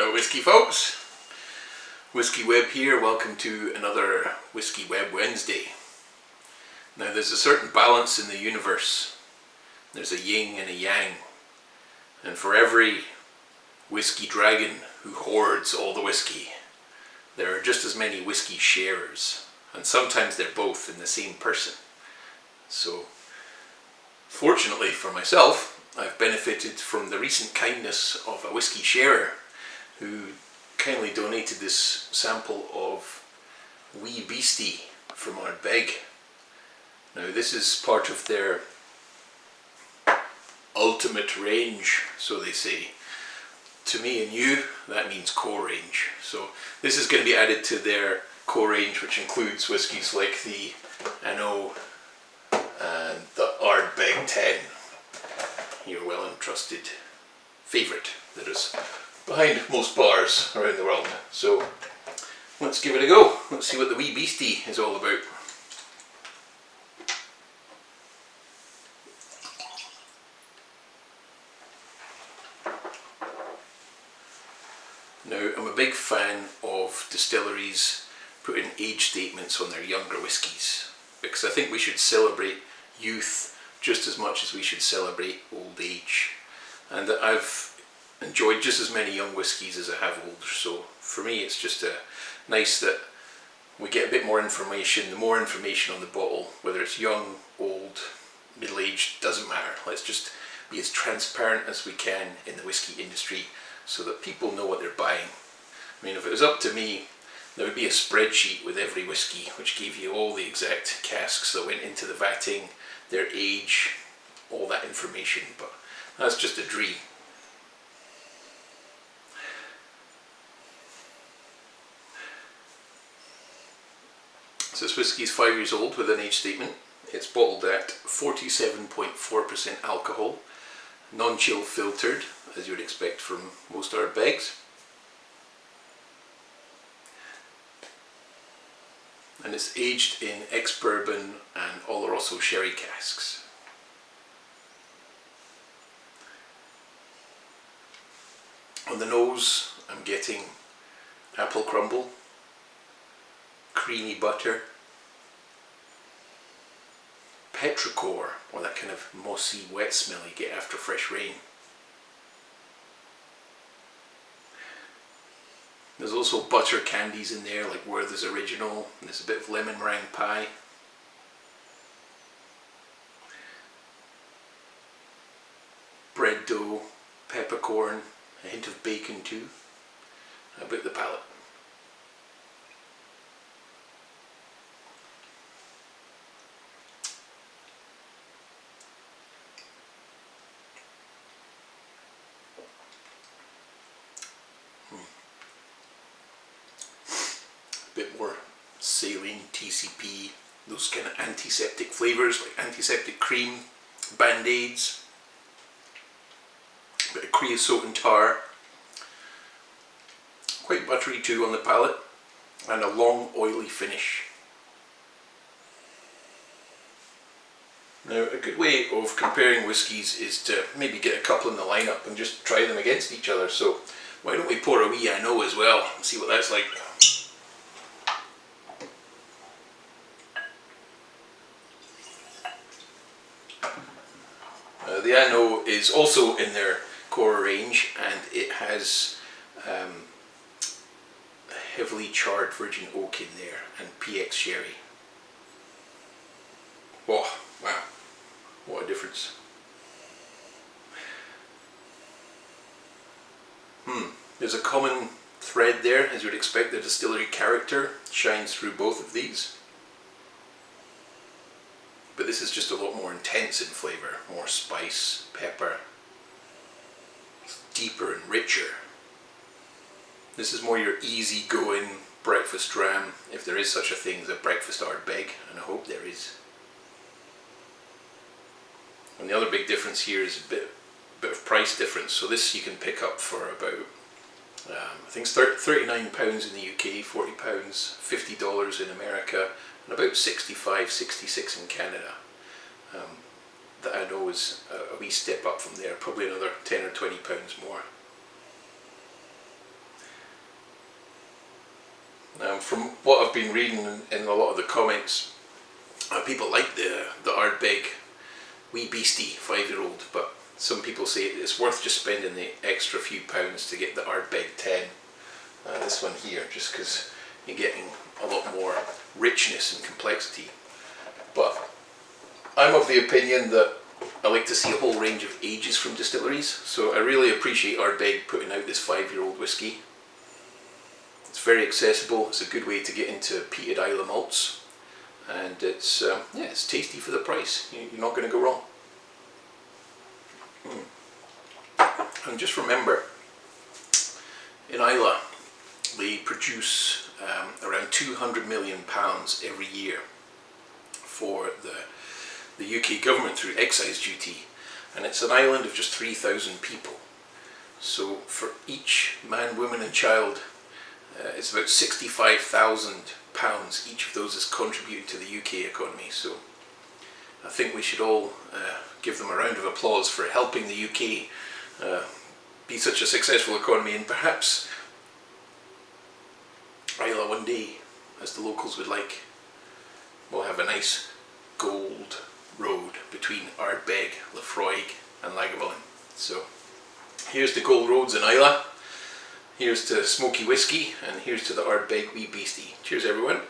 Hello Whisky folks, Whisky Web here, welcome to another Whisky Web Wednesday. Now there's a certain balance in the universe, there's a yin and a yang, and for every whiskey dragon who hoards all the whiskey, there are just as many whiskey sharers, and sometimes they're both in the same person. So fortunately for myself, I've benefited from the recent kindness of a whiskey sharer who kindly donated this sample of Beastie from Ardbeg. Now this is part of their ultimate range, so they say. To me and you, that means core range. So this is going to be added to their core range, which includes whiskies like the Ano and the Ardbeg 10. Your well and trusted favourite that is behind most bars around the world. So let's give it a go. Let's see what the wee Beastie is all about. Now I'm a big fan of distilleries putting age statements on their younger whiskies, because I think we should celebrate youth just as much as we should celebrate old age, and that I've enjoyed just as many young whiskies as I have older, so for me it's just nice that we get a bit more information. The more information on the bottle, whether it's young, old, middle-aged, doesn't matter. Let's just be as transparent as we can in the whiskey industry so that people know what they're buying. I mean, if it was up to me, there would be a spreadsheet with every whiskey which gave you all the exact casks that went into the vatting, their age, all that information, but that's just a dream. So this whiskey is 5 years old with an age statement. It's bottled at 47.4% alcohol, non-chill filtered, as you would expect from most Ardbegs. And it's aged in ex-bourbon and Oloroso sherry casks. On the nose, I'm getting apple crumble, creamy butter, petrichor, or that kind of mossy wet smell you get after fresh rain. There's also butter candies in there, like Werther's Original, and there's a bit of lemon meringue pie. Bread dough, peppercorn, a hint of bacon too. About the palate. Bit more saline, TCP, those kind of antiseptic flavours like antiseptic cream, band-aids, a bit of creosote and tar, quite buttery too on the palate, and a long oily finish. Now a good way of comparing whiskies is to maybe get a couple in the lineup and just try them against each other. So why don't we pour a wee Ano as well and see what that's like. The Ano is also in their core range, and it has heavily charred virgin oak in there and PX sherry. Oh, wow, what a difference. There's a common thread there, as you would expect. The distillery character shines through both of these. But this is just a lot more intense in flavour, more spice, pepper, deeper and richer. This is more your easy-going breakfast dram, if there is such a thing as a breakfast Ardbeg, and I hope there is. And the other big difference here is a bit of price difference. So this you can pick up for about, I think it's £39 in the UK, £40, $50 in America, and about 65, 66 in Canada. That I know is a wee step up from there, probably another 10 or 20 pounds more. from what I've been reading in a lot of the comments, people like the Ardbeg wee Beastie 5-year-old, but some people say it's worth just spending the extra few pounds to get the Ardbeg 10. This one here, just because you're getting a lot more richness and complexity. But I'm of the opinion that I like to see a whole range of ages from distilleries, so I really appreciate Ardbeg putting out this 5-year-old whisky. It's very accessible, it's a good way to get into peated Islay malts, and it's it's tasty for the price. You're not going to go wrong. And just remember, in Islay they produce around £200 million every year for the UK government through excise duty, and it's an island of just 3,000 people. So for each man, woman and child, it's about £65,000 each of those is contributed to the UK economy. So I think we should all give them a round of applause for helping the UK be such a successful economy, and perhaps Islay one day, as the locals would like, we'll have a nice gold road between Ardbeg, Laphroaig and Lagavulin. So here's to gold roads in Islay, here's to smoky whisky, and here's to the Ardbeg wee Beastie. Cheers everyone.